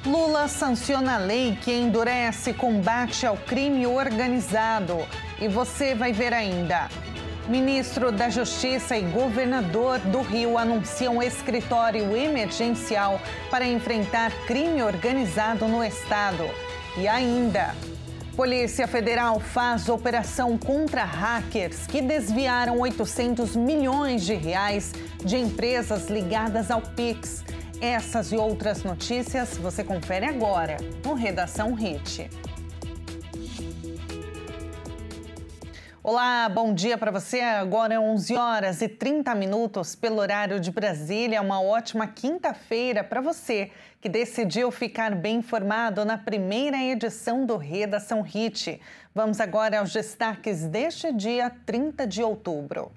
Lula sanciona a lei que endurece combate ao crime organizado. E você vai ver ainda. Ministro da Justiça e governador do Rio anunciam escritório emergencial para enfrentar crime organizado no estado. E ainda, Polícia Federal faz operação contra hackers que desviaram 800 milhões de reais de empresas ligadas ao Pix. Essas e outras notícias você confere agora no Redação Hit. Olá, bom dia para você. Agora 11 horas e 30 minutos pelo horário de Brasília. Uma ótima quinta-feira para você que decidiu ficar bem informado na primeira edição do Redação Hit. Vamos agora aos destaques deste dia 30 de outubro.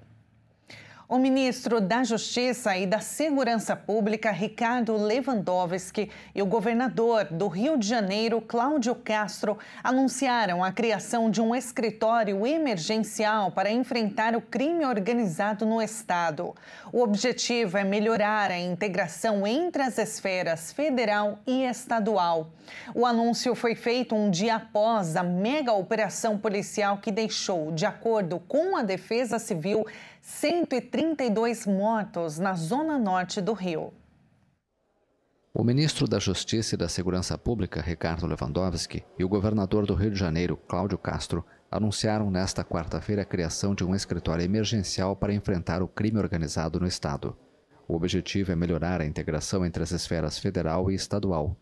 O ministro da Justiça e da Segurança Pública, Ricardo Lewandowski, e o governador do Rio de Janeiro, Cláudio Castro, anunciaram a criação de um escritório emergencial para enfrentar o crime organizado no estado. O objetivo é melhorar a integração entre as esferas federal e estadual. O anúncio foi feito um dia após a mega operação policial que deixou, de acordo com a Defesa Civil, 132 mortos na zona norte do Rio. O ministro da Justiça e da Segurança Pública, Ricardo Lewandowski, e o governador do Rio de Janeiro, Cláudio Castro, anunciaram nesta quarta-feira a criação de um escritório emergencial para enfrentar o crime organizado no estado. O objetivo é melhorar a integração entre as esferas federal e estadual.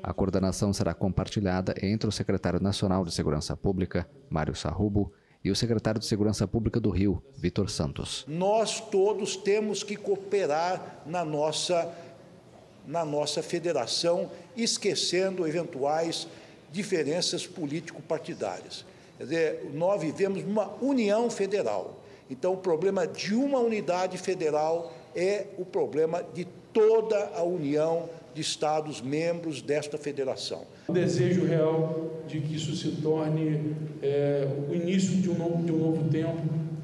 A coordenação será compartilhada entre o secretário nacional de Segurança Pública, Mário Sarrubo, e o secretário de Segurança Pública do Rio, Vitor Santos. Nós todos temos que cooperar na nossa federação, esquecendo eventuais diferenças político-partidárias. Quer dizer, nós vivemos uma união federal. Então, o problema de uma unidade federal é o problema de toda a união de estados membros desta federação. O desejo real de que isso se torne o início de um novo tempo,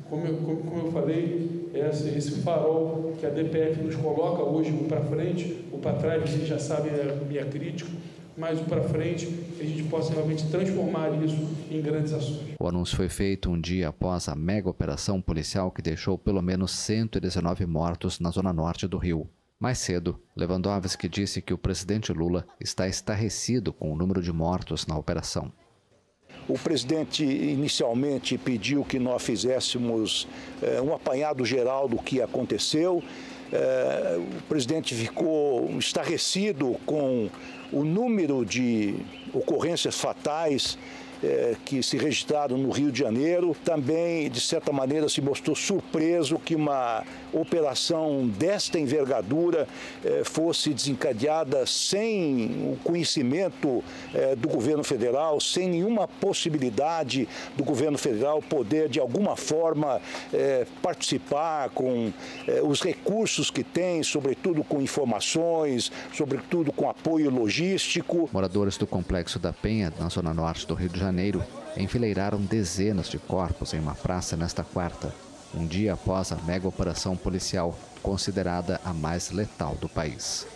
como eu falei, esse farol que a DPF nos coloca hoje, o para frente, o para trás, vocês já sabem a minha crítica, mas o para frente, que a gente possa realmente transformar isso em grandes ações. O anúncio foi feito um dia após a mega operação policial que deixou pelo menos 119 mortos na zona norte do Rio. Mais cedo, Lewandowski disse que o presidente Lula está estarrecido com o número de mortos na operação. O presidente inicialmente pediu que nós fizéssemos um apanhado geral do que aconteceu. O presidente ficou estarrecido com o número de ocorrências fatais que se registraram no Rio de Janeiro. Também, de certa maneira, se mostrou surpreso que uma operação desta envergadura fosse desencadeada sem o conhecimento do governo federal, sem nenhuma possibilidade do governo federal poder, de alguma forma, participar com os recursos que tem, sobretudo com informações, sobretudo com apoio logístico. Moradores do Complexo da Penha, na zona norte do Rio de Janeiro, enfileiraram dezenas de corpos em uma praça nesta quarta, um dia após a mega operação policial, considerada a mais letal do país.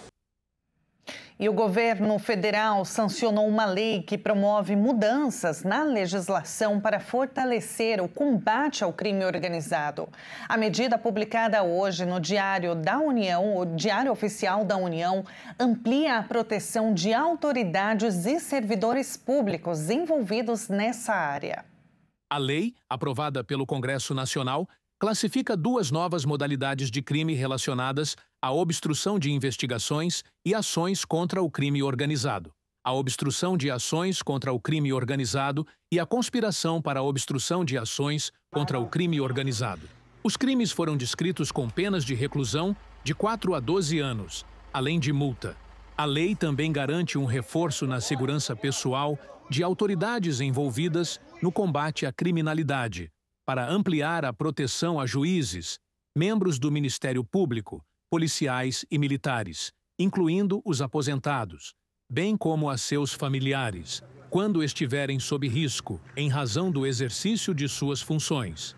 E o governo federal sancionou uma lei que promove mudanças na legislação para fortalecer o combate ao crime organizado. A medida publicada hoje no Diário da União, o Diário Oficial da União, amplia a proteção de autoridades e servidores públicos envolvidos nessa área. A lei, aprovada pelo Congresso Nacional, classifica duas novas modalidades de crime relacionadas à obstrução de investigações e ações contra o crime organizado. A obstrução de ações contra o crime organizado e a conspiração para a obstrução de ações contra o crime organizado. Os crimes foram descritos com penas de reclusão de 4 a 12 anos, além de multa. A lei também garante um reforço na segurança pessoal de autoridades envolvidas no combate à criminalidade, para ampliar a proteção a juízes, membros do Ministério Público, policiais e militares, incluindo os aposentados, bem como a seus familiares, quando estiverem sob risco em razão do exercício de suas funções.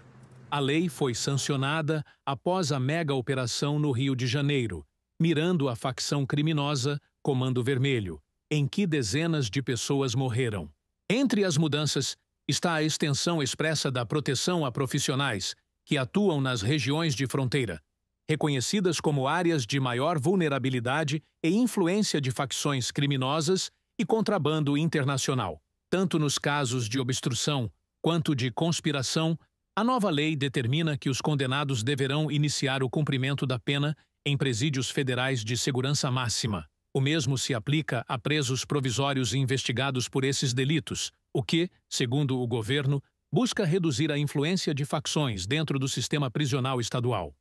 A lei foi sancionada após a mega operação no Rio de Janeiro, mirando a facção criminosa Comando Vermelho, em que dezenas de pessoas morreram. Entre as mudanças está a extensão expressa da proteção a profissionais que atuam nas regiões de fronteira, reconhecidas como áreas de maior vulnerabilidade e influência de facções criminosas e contrabando internacional. Tanto nos casos de obstrução quanto de conspiração, a nova lei determina que os condenados deverão iniciar o cumprimento da pena em presídios federais de segurança máxima. O mesmo se aplica a presos provisórios investigados por esses delitos, o que, segundo o governo, busca reduzir a influência de facções dentro do sistema prisional estadual.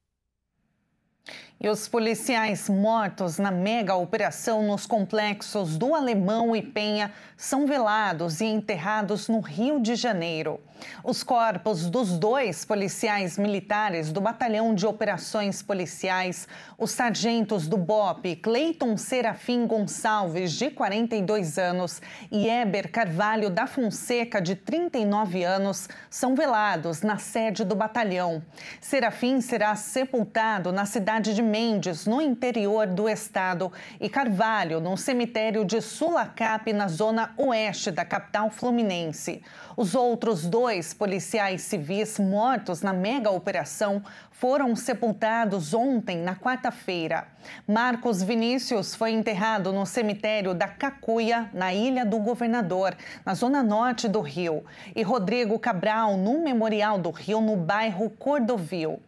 E os policiais mortos na mega operação nos complexos do Alemão e Penha são velados e enterrados no Rio de Janeiro. Os corpos dos 2 policiais militares do Batalhão de Operações Policiais, os sargentos do BOPE, Cleiton Serafim Gonçalves, de 42 anos, e Heber Carvalho da Fonseca, de 39 anos, são velados na sede do batalhão. Serafim será sepultado na cidade de Mendes, no interior do estado, e Carvalho no cemitério de Sulacap, na zona oeste da capital fluminense. Os outros 2 policiais civis mortos na mega operação foram sepultados ontem, na quarta-feira. Marcos Vinícius foi enterrado no cemitério da Cacuia, na Ilha do Governador, na zona norte do Rio, e Rodrigo Cabral no Memorial do Rio, no bairro Cordovil.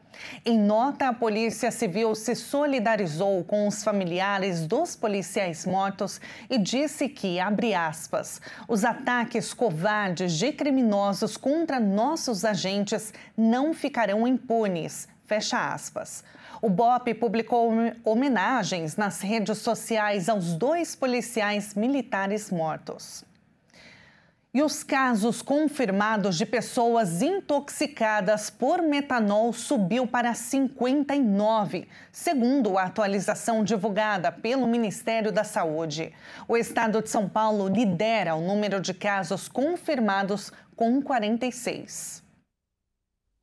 Em nota, a Polícia Civil se solidarizou com os familiares dos policiais mortos e disse que, abre aspas, os ataques covardes de criminosos contra nossos agentes não ficarão impunes, fecha aspas. O BOPE publicou homenagens nas redes sociais aos 2 policiais militares mortos. E os casos confirmados de pessoas intoxicadas por metanol subiu para 59, segundo a atualização divulgada pelo Ministério da Saúde. O estado de São Paulo lidera o número de casos confirmados com 46.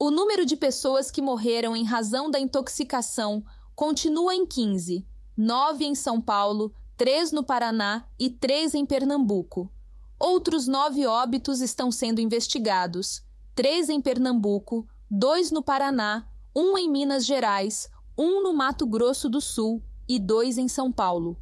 O número de pessoas que morreram em razão da intoxicação continua em 15, 9 em São Paulo, 3 no Paraná e 3 em Pernambuco. Outros 9 óbitos estão sendo investigados, 3 em Pernambuco, 2 no Paraná, 1 em Minas Gerais, 1 no Mato Grosso do Sul e 2 em São Paulo.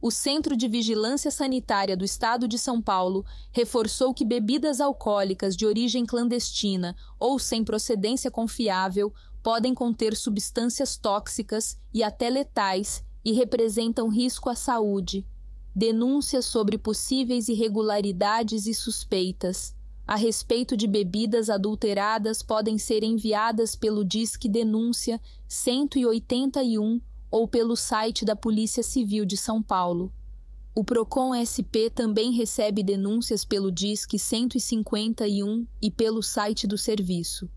O Centro de Vigilância Sanitária do Estado de São Paulo reforçou que bebidas alcoólicas de origem clandestina ou sem procedência confiável podem conter substâncias tóxicas e até letais e representam risco à saúde. Denúncias sobre possíveis irregularidades e suspeitas a respeito de bebidas adulteradas podem ser enviadas pelo Disque Denúncia 181 ou pelo site da Polícia Civil de São Paulo. O Procon-SP também recebe denúncias pelo Disque 151 e pelo site do serviço.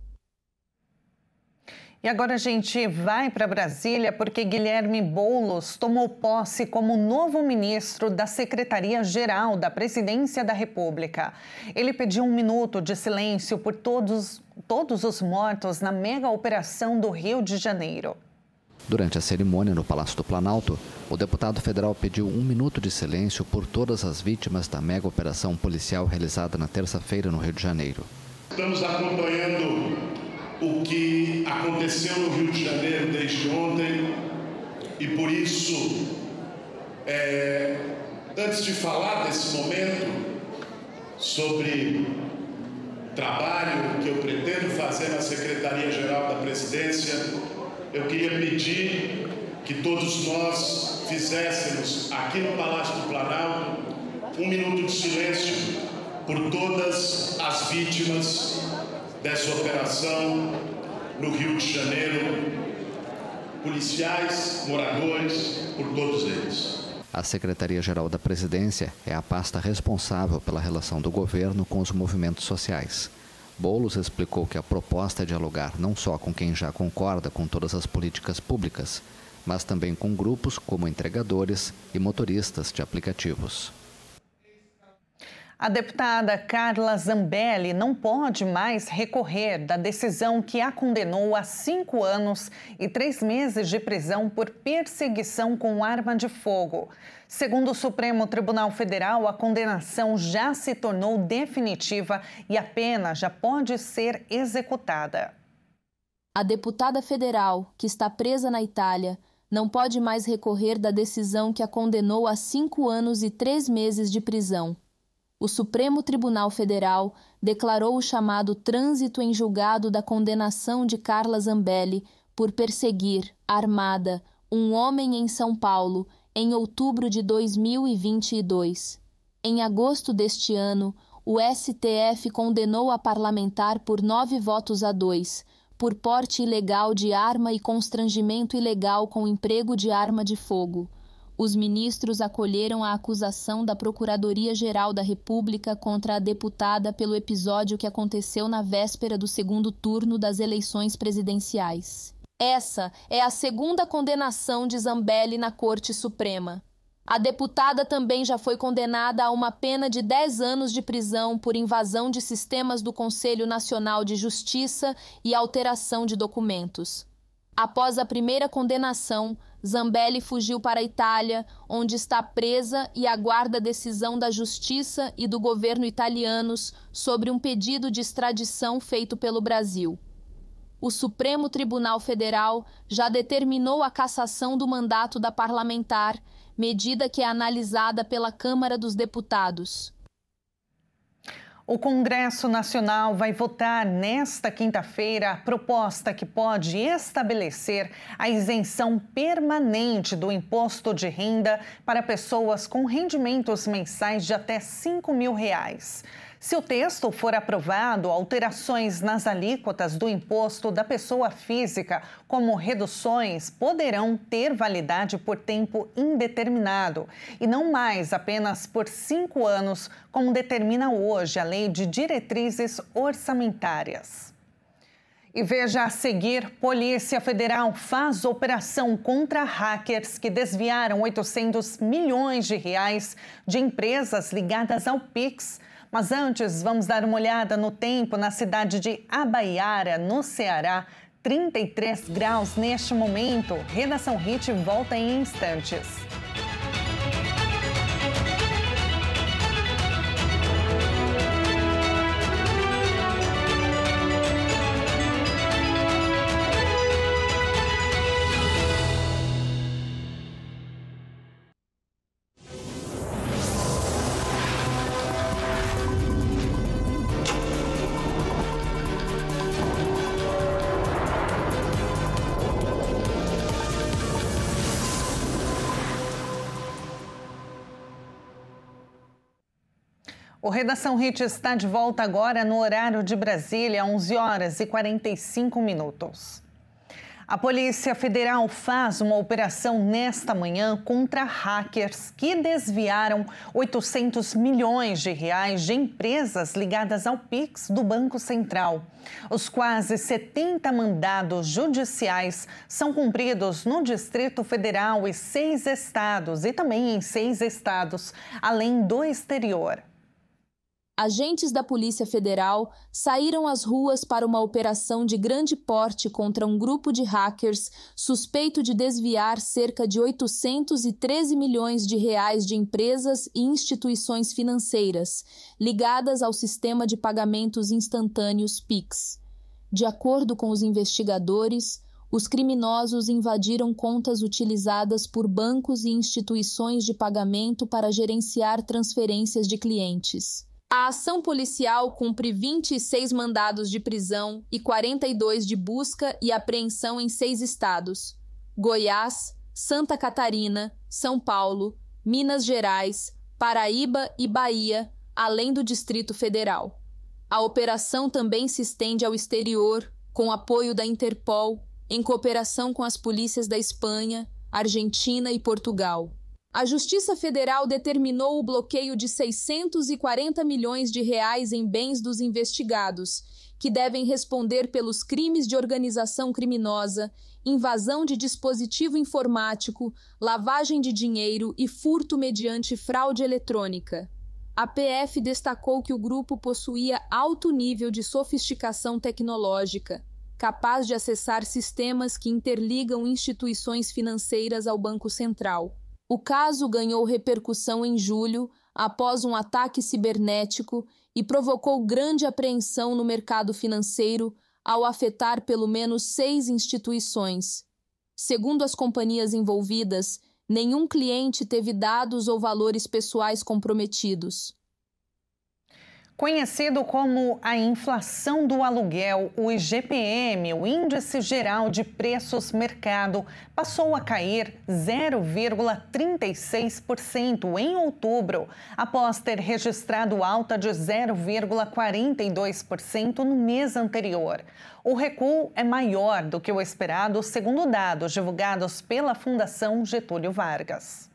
E agora a gente vai para Brasília porque Guilherme Boulos tomou posse como novo ministro da Secretaria-Geral da Presidência da República. Ele pediu 1 minuto de silêncio por todos os mortos na mega operação do Rio de Janeiro. Durante a cerimônia no Palácio do Planalto, o deputado federal pediu 1 minuto de silêncio por todas as vítimas da mega operação policial realizada na terça-feira no Rio de Janeiro. Estamos acompanhando o que aconteceu no Rio de Janeiro desde ontem e por isso, antes de falar desse momento sobre o trabalho que eu pretendo fazer na Secretaria-Geral da Presidência, eu queria pedir que todos nós fizéssemos aqui no Palácio do Planalto 1 minuto de silêncio por todas as vítimas dessa operação no Rio de Janeiro, policiais, moradores, por todos eles. A Secretaria-Geral da Presidência é a pasta responsável pela relação do governo com os movimentos sociais. Boulos explicou que a proposta é dialogar não só com quem já concorda com todas as políticas públicas, mas também com grupos como entregadores e motoristas de aplicativos. A deputada Carla Zambelli não pode mais recorrer da decisão que a condenou a 5 anos e 3 meses de prisão por perseguição com arma de fogo. Segundo o Supremo Tribunal Federal, a condenação já se tornou definitiva e a pena já pode ser executada. A deputada federal, que está presa na Itália, não pode mais recorrer da decisão que a condenou a 5 anos e 3 meses de prisão. O Supremo Tribunal Federal declarou o chamado trânsito em julgado da condenação de Carla Zambelli por perseguir, armada, um homem em São Paulo em outubro de 2022. Em agosto deste ano, o STF condenou a parlamentar por 9 votos a 2, por porte ilegal de arma e constrangimento ilegal com emprego de arma de fogo. Os ministros acolheram a acusação da Procuradoria-Geral da República contra a deputada pelo episódio que aconteceu na véspera do segundo turno das eleições presidenciais. Essa é a segunda condenação de Zambelli na Corte Suprema. A deputada também já foi condenada a uma pena de 10 anos de prisão por invasão de sistemas do Conselho Nacional de Justiça e alteração de documentos. Após a primeira condenação, Zambelli fugiu para a Itália, onde está presa e aguarda a decisão da Justiça e do governo italianos sobre um pedido de extradição feito pelo Brasil. O Supremo Tribunal Federal já determinou a cassação do mandato da parlamentar, medida que é analisada pela Câmara dos Deputados. O Congresso Nacional vai votar nesta quinta-feira a proposta que pode estabelecer a isenção permanente do imposto de renda para pessoas com rendimentos mensais de até R$ 5.000. Se o texto for aprovado, alterações nas alíquotas do imposto da pessoa física, como reduções, poderão ter validade por tempo indeterminado e não mais apenas por 5 anos, como determina hoje a Lei de Diretrizes Orçamentárias. E veja a seguir, Polícia Federal faz operação contra hackers que desviaram 800 milhões de reais de empresas ligadas ao Pix. Mas antes, vamos dar uma olhada no tempo na cidade de Abaiara, no Ceará. 33 graus neste momento. Redação Hit volta em instantes. O Redação Hit está de volta agora no horário de Brasília, 11 horas e 45 minutos. A Polícia Federal faz uma operação nesta manhã contra hackers que desviaram 800 milhões de reais de empresas ligadas ao Pix do Banco Central. Os quase 70 mandados judiciais são cumpridos no Distrito Federal e 6 estados, e também em 6 estados, além do exterior. Agentes da Polícia Federal saíram às ruas para uma operação de grande porte contra um grupo de hackers suspeito de desviar cerca de 813 milhões de reais de empresas e instituições financeiras ligadas ao sistema de pagamentos instantâneos Pix. De acordo com os investigadores, os criminosos invadiram contas utilizadas por bancos e instituições de pagamento para gerenciar transferências de clientes. A ação policial cumpre 26 mandados de prisão e 42 de busca e apreensão em 6 estados: Goiás, Santa Catarina, São Paulo, Minas Gerais, Paraíba e Bahia, além do Distrito Federal. A operação também se estende ao exterior, com apoio da Interpol, em cooperação com as polícias da Espanha, Argentina e Portugal. A Justiça Federal determinou o bloqueio de 640 milhões de reais em bens dos investigados, que devem responder pelos crimes de organização criminosa, invasão de dispositivo informático, lavagem de dinheiro e furto mediante fraude eletrônica. A PF destacou que o grupo possuía alto nível de sofisticação tecnológica, capaz de acessar sistemas que interligam instituições financeiras ao Banco Central. O caso ganhou repercussão em julho, após um ataque cibernético, e provocou grande apreensão no mercado financeiro ao afetar pelo menos 6 instituições. Segundo as companhias envolvidas, nenhum cliente teve dados ou valores pessoais comprometidos. Conhecido como a inflação do aluguel, o IGPM, o Índice Geral de Preços Mercado, passou a cair 0,36% em outubro, após ter registrado alta de 0,42% no mês anterior. O recuo é maior do que o esperado, segundo dados divulgados pela Fundação Getúlio Vargas.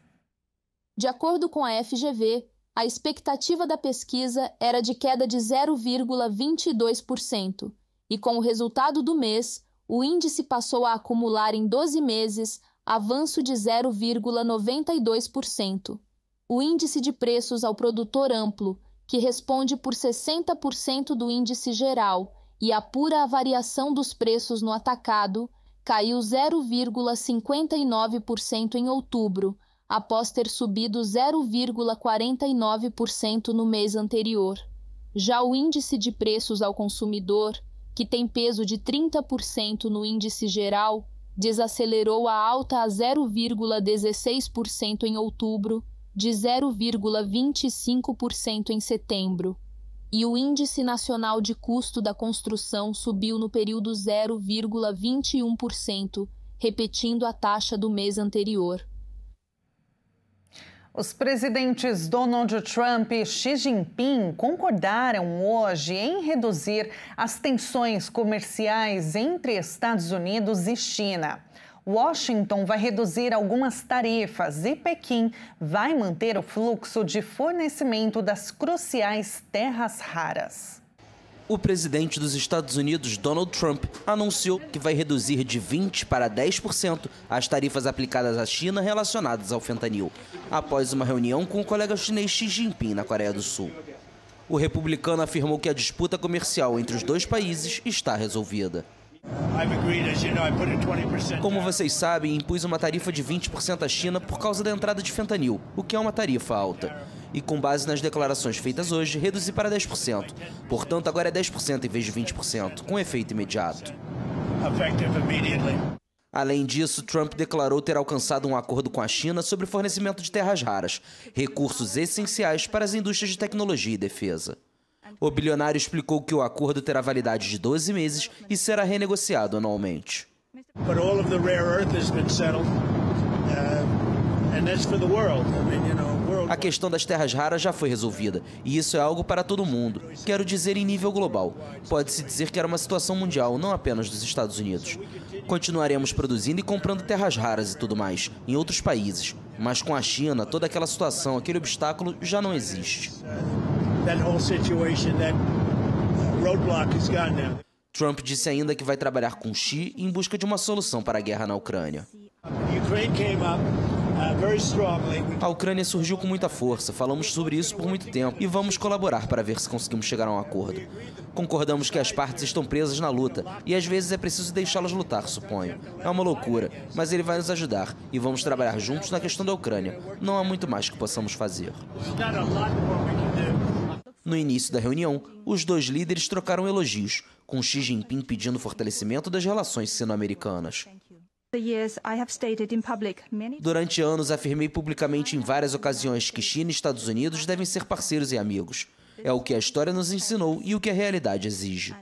De acordo com a FGV, a expectativa da pesquisa era de queda de 0,22%, e com o resultado do mês, o índice passou a acumular em 12 meses avanço de 0,92%. O índice de preços ao produtor amplo, que responde por 60% do índice geral e apura a variação dos preços no atacado, caiu 0,59% em outubro, após ter subido 0,49% no mês anterior. Já o índice de preços ao consumidor, que tem peso de 30% no índice geral, desacelerou a alta a 0,16% em outubro, de 0,25% em setembro. E o Índice Nacional de Custo da Construção subiu no período 0,21%, repetindo a taxa do mês anterior. Os presidentes Donald Trump e Xi Jinping concordaram hoje em reduzir as tensões comerciais entre Estados Unidos e China. Washington vai reduzir algumas tarifas e Pequim vai manter o fluxo de fornecimento das cruciais terras raras. O presidente dos Estados Unidos, Donald Trump, anunciou que vai reduzir de 20% para 10% as tarifas aplicadas à China relacionadas ao fentanil, após uma reunião com o colega chinês Xi Jinping na Coreia do Sul. O republicano afirmou que a disputa comercial entre os dois países está resolvida. Como vocês sabem, impus uma tarifa de 20% à China por causa da entrada de fentanil, o que é uma tarifa alta. E com base nas declarações feitas hoje, reduzi para 10%. Portanto, agora é 10% em vez de 20%, com efeito imediato. Além disso, Trump declarou ter alcançado um acordo com a China sobre o fornecimento de terras raras, recursos essenciais para as indústrias de tecnologia e defesa. O bilionário explicou que o acordo terá validade de 12 meses e será renegociado anualmente. A questão das terras raras já foi resolvida, e isso é algo para todo mundo. Quero dizer em nível global. Pode-se dizer que era uma situação mundial, não apenas dos Estados Unidos. Continuaremos produzindo e comprando terras raras e tudo mais, em outros países. Mas com a China, toda aquela situação, aquele obstáculo já não existe. Trump disse ainda que vai trabalhar com Xi em busca de uma solução para a guerra na Ucrânia. A Ucrânia surgiu com muita força, falamos sobre isso por muito tempo e vamos colaborar para ver se conseguimos chegar a um acordo. Concordamos que as partes estão presas na luta e às vezes é preciso deixá-las lutar, suponho. É uma loucura, mas ele vai nos ajudar e vamos trabalhar juntos na questão da Ucrânia. Não há muito mais que possamos fazer. No início da reunião, os dois líderes trocaram elogios, com Xi Jinping pedindo fortalecimento das relações sino-americanas. Durante anos, afirmei publicamente em várias ocasiões que China e Estados Unidos devem ser parceiros e amigos. É o que a história nos ensinou e o que a realidade exige.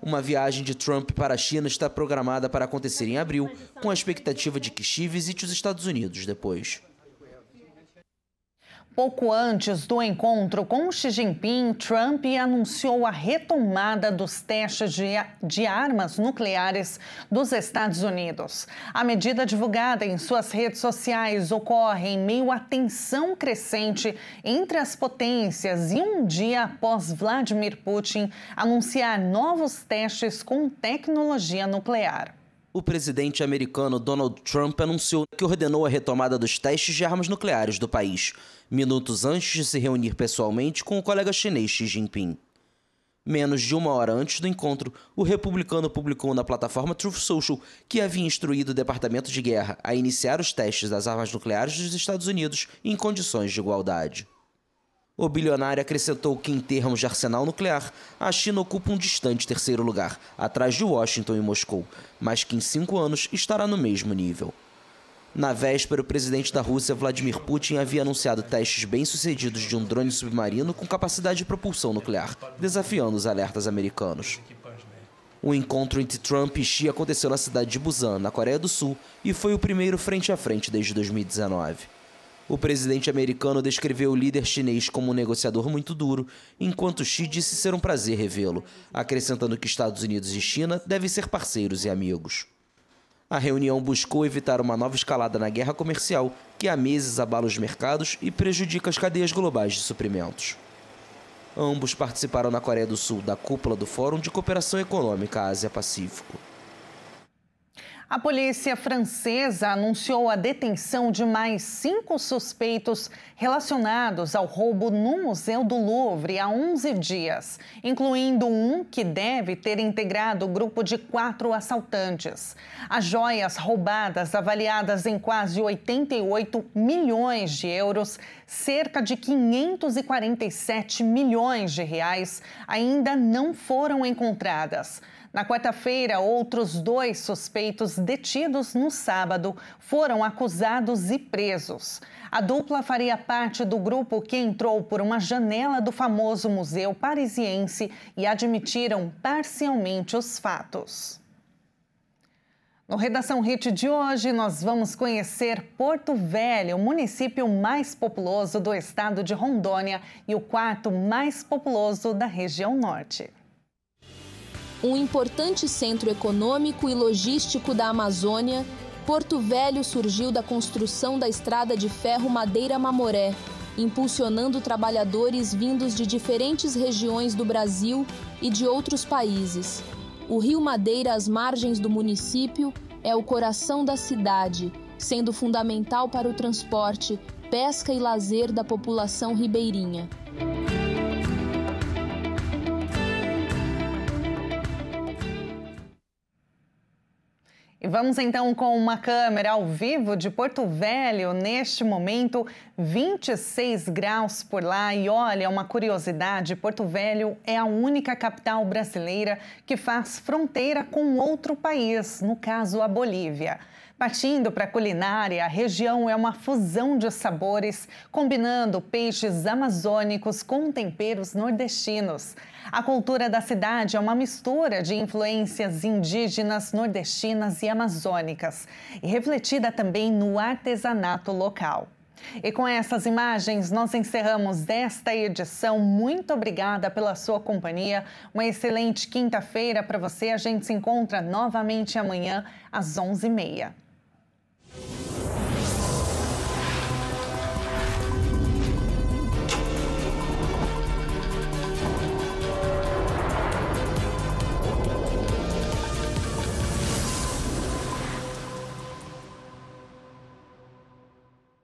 Uma viagem de Trump para a China está programada para acontecer em abril, com a expectativa de que Xi visite os Estados Unidos depois. Pouco antes do encontro com Xi Jinping, Trump anunciou a retomada dos testes de armas nucleares dos Estados Unidos. A medida divulgada em suas redes sociais ocorre em meio à tensão crescente entre as potências e um dia após Vladimir Putin anunciar novos testes com tecnologia nuclear. O presidente americano Donald Trump anunciou que ordenou a retomada dos testes de armas nucleares do país, minutos antes de se reunir pessoalmente com o colega chinês Xi Jinping. Menos de uma hora antes do encontro, o republicano publicou na plataforma Truth Social que havia instruído o Departamento de Guerra a iniciar os testes das armas nucleares dos Estados Unidos em condições de igualdade. O bilionário acrescentou que, em termos de arsenal nuclear, a China ocupa um distante terceiro lugar, atrás de Washington e Moscou, mas que em 5 anos estará no mesmo nível. Na véspera, o presidente da Rússia, Vladimir Putin, havia anunciado testes bem-sucedidos de um drone submarino com capacidade de propulsão nuclear, desafiando os alertas americanos. O encontro entre Trump e Xi aconteceu na cidade de Busan, na Coreia do Sul, e foi o primeiro frente a frente desde 2019. O presidente americano descreveu o líder chinês como um negociador muito duro, enquanto Xi disse ser um prazer revê-lo, acrescentando que Estados Unidos e China devem ser parceiros e amigos. A reunião buscou evitar uma nova escalada na guerra comercial, que há meses abala os mercados e prejudica as cadeias globais de suprimentos. Ambos participaram na Coreia do Sul da cúpula do Fórum de Cooperação Econômica Ásia-Pacífico. A polícia francesa anunciou a detenção de mais 5 suspeitos relacionados ao roubo no Museu do Louvre há 11 dias, incluindo um que deve ter integrado o grupo de 4 assaltantes. As joias roubadas, avaliadas em quase 88 milhões de euros, cerca de 547 milhões de reais, ainda não foram encontradas. Na quarta-feira, outros 2 suspeitos detidos no sábado foram acusados e presos. A dupla faria parte do grupo que entrou por uma janela do famoso museu parisiense e admitiram parcialmente os fatos. No Redação Hit de hoje, nós vamos conhecer Porto Velho, o município mais populoso do estado de Rondônia e o 4º mais populoso da região norte. Um importante centro econômico e logístico da Amazônia, Porto Velho surgiu da construção da estrada de ferro Madeira-Mamoré, impulsionando trabalhadores vindos de diferentes regiões do Brasil e de outros países. O Rio Madeira, às margens do município, é o coração da cidade, sendo fundamental para o transporte, pesca e lazer da população ribeirinha. E vamos então com uma câmera ao vivo de Porto Velho. Neste momento, 26 graus por lá. E olha, uma curiosidade, Porto Velho é a única capital brasileira que faz fronteira com outro país, no caso a Bolívia. Partindo para a culinária, a região é uma fusão de sabores, combinando peixes amazônicos com temperos nordestinos. A cultura da cidade é uma mistura de influências indígenas, nordestinas e amazônicas, e refletida também no artesanato local. E com essas imagens, nós encerramos esta edição. Muito obrigada pela sua companhia. Uma excelente quinta-feira para você. A gente se encontra novamente amanhã às 11h30.